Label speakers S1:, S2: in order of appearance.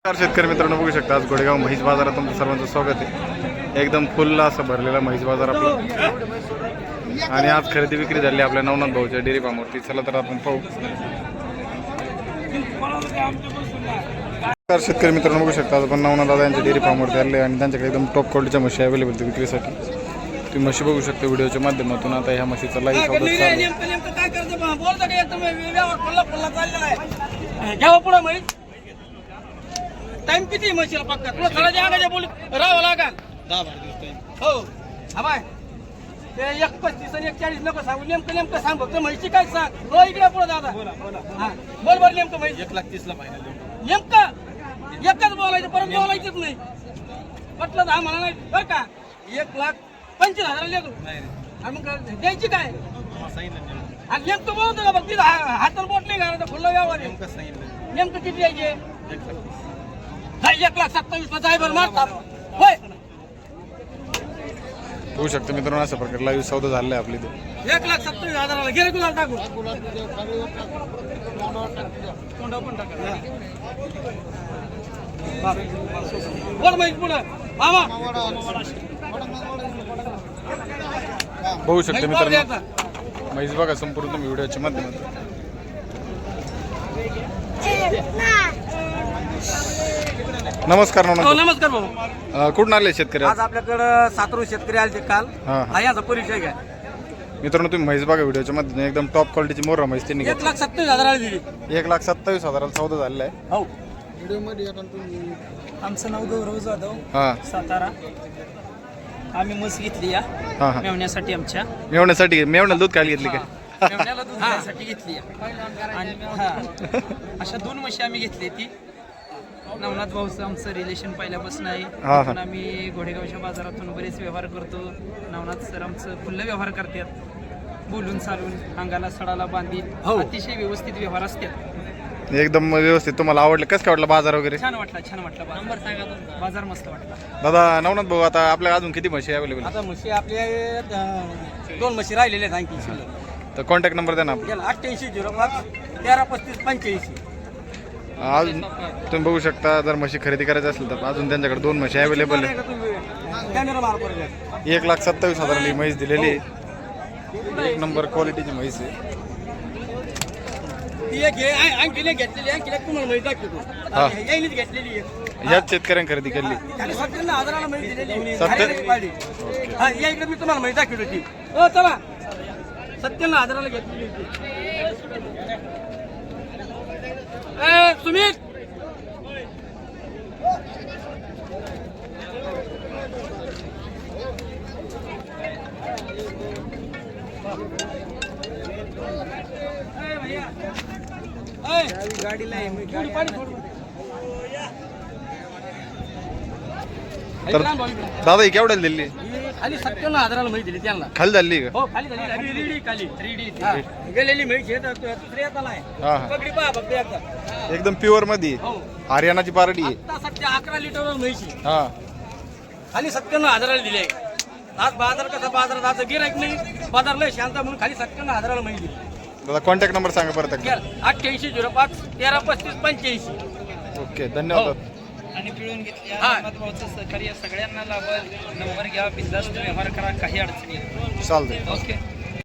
S1: शेतकरी मित्रांनो बघू शकता आज गोडेगाव म्हैस बाजारात तुमचं सर्वांचं स्वागत आहे। एकदम फुल असं भरलेला म्हैस बाजार आपला आणि आज खरेदी विक्री झाली आपल्या नवनाथ भाऊच्या डेअरी फार्मवरती। चला तर आपण पाहू। शेतकरी मित्रांनो बघू शकता आपण नवनाथ दादा यांच्या डेअरी फार्मवरती आले आणि त्यांच्याकडे एकदम टॉप क्वालिटीच्या म्हशी अवेलेबल आहेत विक्रीसाठी। तुम्ही म्हशी बघू शकता व्हिडिओच्या माध्यमातून। आता ह्या म्हशीचा लाईव्ह सौदा चालू आहे।
S2: टाइम किती म्हशीला पक्का तुला खराच्या अंगाच्या बोली राहावं लागेल 10-12 दिवस टाइम हो हा बाय ते 1:35 आणि 1:40 नको सांगू नेमकं सांग फक्त म्हशी काय सांग हो इकडे पुढे दादा हा बोल बरं नेमकं म्हशी 1,30,000 ला फायनल नेमकं एकच बोलायचं परत बोलायचंच नाही म्हटलं हा म्हणा नाही बरं का 1,25,000 लेतो आणि मग द्यायची काय आणि नेमकं बोलतो का बघ तिथं हाताला बोट नाही घालायचं फुलं व्यवहार नेमकं किती द्यायचे 1,27,000 जाय बरं मारतात होय
S1: होऊ शकतं मित्रांनो अशा प्रकारे लाईव्ह सौदा झालेला आहे आपली ते
S2: 1,27,000 गेले गुलाल टाकू बोल माहिती पुढं मामा
S1: बघू शकता मित्रांनो म्हैस बघा संपूर्ण तुम्ही व्हिडिओच्या माध्यमातून। नमस्कार
S2: नमस्कार भाऊ
S1: कुठून आले शेतकरी
S2: आज आपल्याकडं 7 शेतकरी आले काल
S1: हा
S2: याचा परिचय घ्या
S1: मित्रांनो तुम्ही म्हैस बघा व्हिडिओच्या माध्यमातून एकदम टॉप क्वालिटीची मोर्रा म्हैस त्यांनी
S2: 1,27,000 दिली
S1: 1,27,000 सौदा झालेला आहे।
S2: हो व्हिडिओ मध्ये आमचं नाव गौरव जाधव
S1: हा
S2: सातारा आम्ही म्हस घेतली या मेवण्यासाठी आमच्या
S1: मेवण्याला दूध काय घेतली काय
S2: मेवण्याला दूध घ्यायसाठी घेतली आणि अशा 2 म्हशी आम्ही घेतली ती नवनाथ भाऊचं आमचं रिलेशन पहिल्यापासून आहे आम्ही घोडेगावच्या बाजारातून बरेच व्यवहार करतो। नवनाथ सर आमचं खुल्लं व्यवहार करतात बोलून चालून अंगाला सडाला बांधील अतिशय व्यवस्थित व्यवहार असतात
S1: एकदम व्यवस्थित। तुम्हाला आवडलं कसं काय वाटलं बाजार वगैरे
S2: छान वाटला नंबर सांगा बाजार मस्त वाटला
S1: दादा। नवनाथ भाऊ आता आपल्या अजून किती म्हशी अवेलेबल
S2: आता म्हशी आपल्या 2 म्हशी राहिलेल्या आहेत आणखी
S1: तर कॉन्टॅक्ट नंबर द्या ना आपला
S2: 8805
S1: अजून तुम्ही बघू शकता जर म्हशी खरेदी करायची असेल तर अजून त्यांच्याकडे 2 म्हशी अवेलेबल आहे। 1,27,000 म्हैस दिलेली आहे। 1 नंबर क्वालिटीची म्हैस आहे। ह्याच शेतकऱ्यांनी खरेदी केली
S2: 57,000 मी तुम्हाला माहिती दाखवली होती हो चला 57,000 घेतलेली होती सुमित गाडीला
S1: तर दादा ही केवढ्याला दिली
S2: खाली 57,000 माहिती दिली त्यांना
S1: खाली झाली का
S2: हो खाली झाली खाली 3D गेलेली माहिती पगडी पहा फक्त एकदा
S1: एकदम प्युअर मध्ये हरियाणाची पार्टी आहे।
S2: आता सध्या 11 लिटर म्हैशी
S1: हा
S2: खाली 57,000 दिले। आज बाजार कसा बाजारात आज गिराईक नाही बाजार लय शांत म्हणून खाली 57,000 माहिती दिली।
S1: दादा कॉन्टॅक्ट नंबर सांगा परत
S2: 8805 133585।
S1: ओके धन्यवाद।
S2: आणि पिळून घेतली भाऊचं सहकार्य सगळ्यांना लाभल। नंबर घ्या बिंदास्त व्यवहार करा काही अडचणी
S1: चालतंय
S2: ओके।